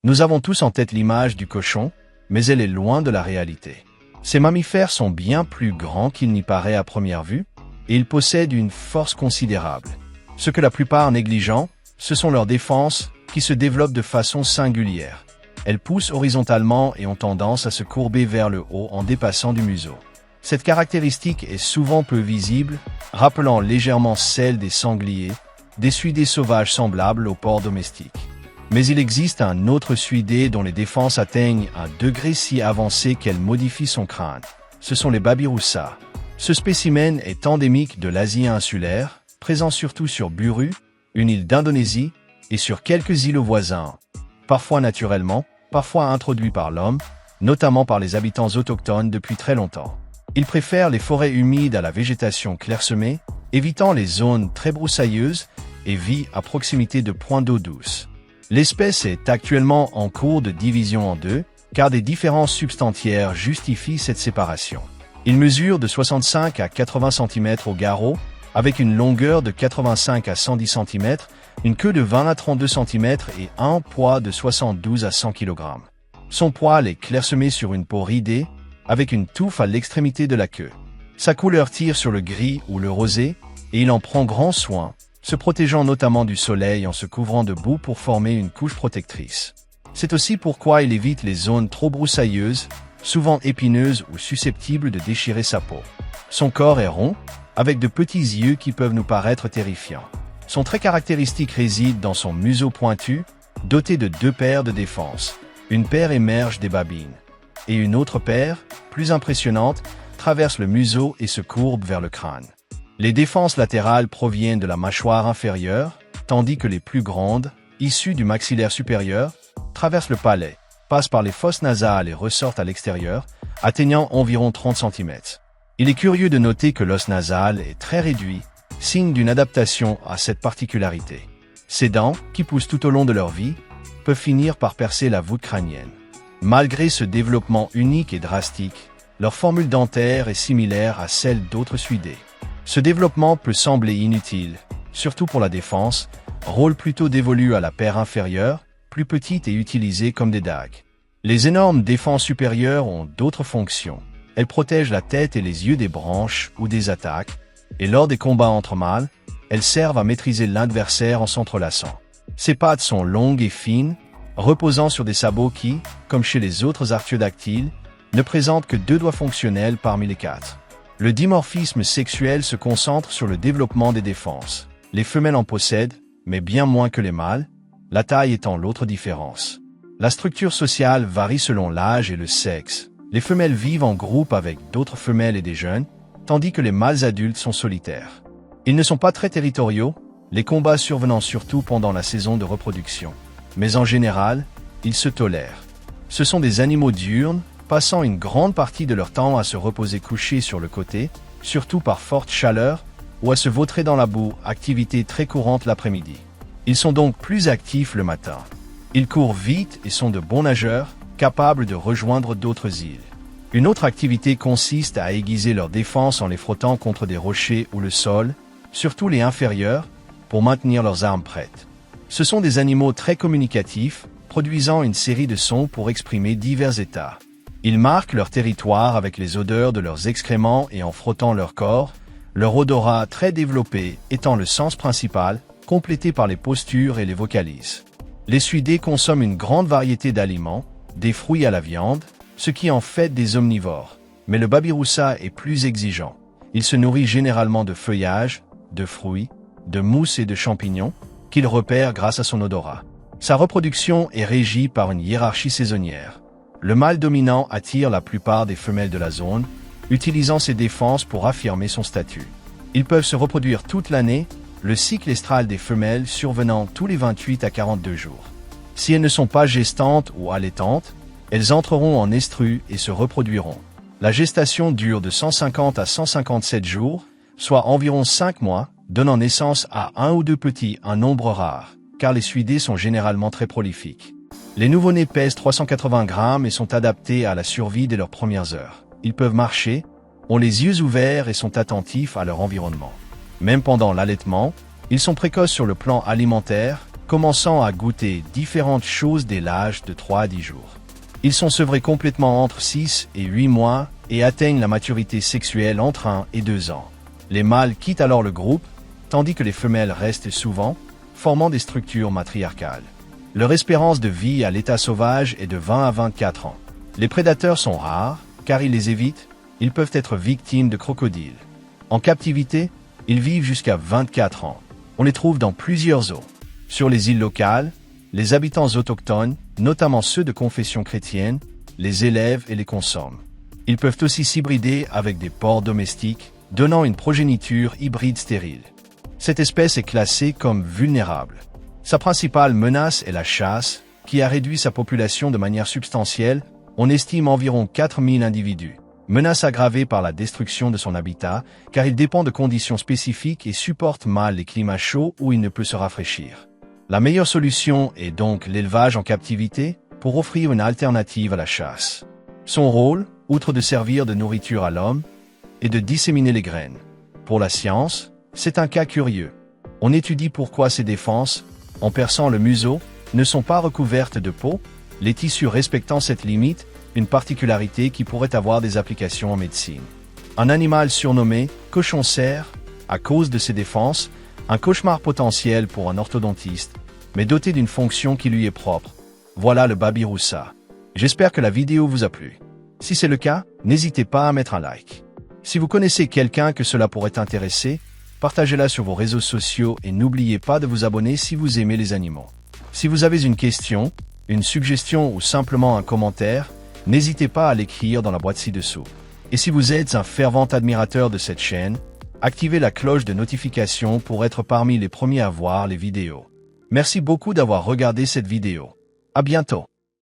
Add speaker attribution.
Speaker 1: Nous avons tous en tête l'image du cochon, mais elle est loin de la réalité. Ces mammifères sont bien plus grands qu'il n'y paraît à première vue, et ils possèdent une force considérable. Ce que la plupart négligent, ce sont leurs défenses, qui se développent de façon singulière. Elles poussent horizontalement et ont tendance à se courber vers le haut en dépassant du museau. Cette caractéristique est souvent peu visible, rappelant légèrement celle des sangliers, des suidés sauvages semblables aux porcs domestiques. Mais il existe un autre suidé dont les défenses atteignent un degré si avancé qu'elles modifient son crâne. Ce sont les babiroussas. Ce spécimen est endémique de l'Asie insulaire, présent surtout sur Buru, une île d'Indonésie, et sur quelques îlots voisins, parfois naturellement, parfois introduits par l'homme, notamment par les habitants autochtones depuis très longtemps. Il préfère les forêts humides à la végétation clairsemée, évitant les zones très broussailleuses et vit à proximité de points d'eau douce. L'espèce est actuellement en cours de division en deux, car des différences substantiaires justifient cette séparation. Il mesure de 65 à 80 cm au garrot, avec une longueur de 85 à 110 cm, une queue de 20 à 32 cm et un poids de 72 à 100 kg. Son poil est clairsemé sur une peau ridée, avec une touffe à l'extrémité de la queue. Sa couleur tire sur le gris ou le rosé, et il en prend grand soin, se protégeant notamment du soleil en se couvrant de boue pour former une couche protectrice. C'est aussi pourquoi il évite les zones trop broussailleuses, souvent épineuses ou susceptibles de déchirer sa peau. Son corps est rond, avec de petits yeux qui peuvent nous paraître terrifiants. Son trait caractéristique réside dans son museau pointu, doté de deux paires de défenses. Une paire émerge des babines, et une autre paire, plus impressionnante, traverse le museau et se courbe vers le crâne. Les défenses latérales proviennent de la mâchoire inférieure, tandis que les plus grandes, issues du maxillaire supérieur, traversent le palais, passent par les fosses nasales et ressortent à l'extérieur, atteignant environ 30 cm. Il est curieux de noter que l'os nasal est très réduit, signe d'une adaptation à cette particularité. Ces dents, qui poussent tout au long de leur vie, peuvent finir par percer la voûte crânienne. Malgré ce développement unique et drastique, leur formule dentaire est similaire à celle d'autres suidés. Ce développement peut sembler inutile, surtout pour la défense, rôle plutôt dévolu à la paire inférieure, plus petite et utilisée comme des dagues. Les énormes défenses supérieures ont d'autres fonctions. Elles protègent la tête et les yeux des branches ou des attaques, et lors des combats entre mâles, elles servent à maîtriser l'adversaire en s'entrelaçant. Ses pattes sont longues et fines, reposant sur des sabots qui, comme chez les autres artiodactyles, ne présentent que 2 doigts fonctionnels parmi les 4. Le dimorphisme sexuel se concentre sur le développement des défenses. Les femelles en possèdent, mais bien moins que les mâles, la taille étant l'autre différence. La structure sociale varie selon l'âge et le sexe. Les femelles vivent en groupe avec d'autres femelles et des jeunes, tandis que les mâles adultes sont solitaires. Ils ne sont pas très territoriaux, les combats survenant surtout pendant la saison de reproduction. Mais en général, ils se tolèrent. Ce sont des animaux diurnes, passant une grande partie de leur temps à se reposer couchés sur le côté, surtout par forte chaleur, ou à se vautrer dans la boue, activité très courante l'après-midi. Ils sont donc plus actifs le matin. Ils courent vite et sont de bons nageurs, capables de rejoindre d'autres îles. Une autre activité consiste à aiguiser leur défense en les frottant contre des rochers ou le sol, surtout les inférieurs, pour maintenir leurs armes prêtes. Ce sont des animaux très communicatifs, produisant une série de sons pour exprimer divers états. Ils marquent leur territoire avec les odeurs de leurs excréments et en frottant leur corps, leur odorat très développé étant le sens principal, complété par les postures et les vocalises. Les suidés consomment une grande variété d'aliments, des fruits à la viande, ce qui en fait des omnivores. Mais le babiroussa est plus exigeant. Il se nourrit généralement de feuillage, de fruits, de mousse et de champignons, qu'il repère grâce à son odorat. Sa reproduction est régie par une hiérarchie saisonnière. Le mâle dominant attire la plupart des femelles de la zone, utilisant ses défenses pour affirmer son statut. Ils peuvent se reproduire toute l'année, le cycle estral des femelles survenant tous les 28 à 42 jours. Si elles ne sont pas gestantes ou allaitantes, elles entreront en estrus et se reproduiront. La gestation dure de 150 à 157 jours, soit environ 5 mois, donnant naissance à 1 ou 2 petits, un nombre rare, car les suidés sont généralement très prolifiques. Les nouveau-nés pèsent 380 grammes et sont adaptés à la survie dès leurs premières heures. Ils peuvent marcher, ont les yeux ouverts et sont attentifs à leur environnement. Même pendant l'allaitement, ils sont précoces sur le plan alimentaire, commençant à goûter différentes choses dès l'âge de 3 à 10 jours. Ils sont sevrés complètement entre 6 et 8 mois et atteignent la maturité sexuelle entre 1 et 2 ans. Les mâles quittent alors le groupe, tandis que les femelles restent souvent, formant des structures matriarcales. Leur espérance de vie à l'état sauvage est de 20 à 24 ans. Les prédateurs sont rares, car ils les évitent, ils peuvent être victimes de crocodiles. En captivité, ils vivent jusqu'à 24 ans. On les trouve dans plusieurs zoos. Sur les îles locales, les habitants autochtones, notamment ceux de confession chrétienne, les élèvent et les consomment. Ils peuvent aussi s'hybrider avec des porcs domestiques, donnant une progéniture hybride stérile. Cette espèce est classée comme vulnérable. Sa principale menace est la chasse, qui a réduit sa population de manière substantielle. On estime environ 4000 individus. Menace aggravée par la destruction de son habitat, car il dépend de conditions spécifiques et supporte mal les climats chauds où il ne peut se rafraîchir. La meilleure solution est donc l'élevage en captivité pour offrir une alternative à la chasse. Son rôle, outre de servir de nourriture à l'homme, est de disséminer les graines. Pour la science, c'est un cas curieux. On étudie pourquoi ces défenses, en perçant le museau, ne sont pas recouvertes de peau, les tissus respectant cette limite, une particularité qui pourrait avoir des applications en médecine. Un animal surnommé cochon-cerf, à cause de ses défenses, un cauchemar potentiel pour un orthodontiste, mais doté d'une fonction qui lui est propre. Voilà le babiroussa. J'espère que la vidéo vous a plu. Si c'est le cas, n'hésitez pas à mettre un like. Si vous connaissez quelqu'un que cela pourrait intéresser, partagez-la sur vos réseaux sociaux et n'oubliez pas de vous abonner si vous aimez les animaux. Si vous avez une question, une suggestion ou simplement un commentaire, n'hésitez pas à l'écrire dans la boîte ci-dessous. Et si vous êtes un fervent admirateur de cette chaîne, activez la cloche de notification pour être parmi les premiers à voir les vidéos. Merci beaucoup d'avoir regardé cette vidéo. À bientôt.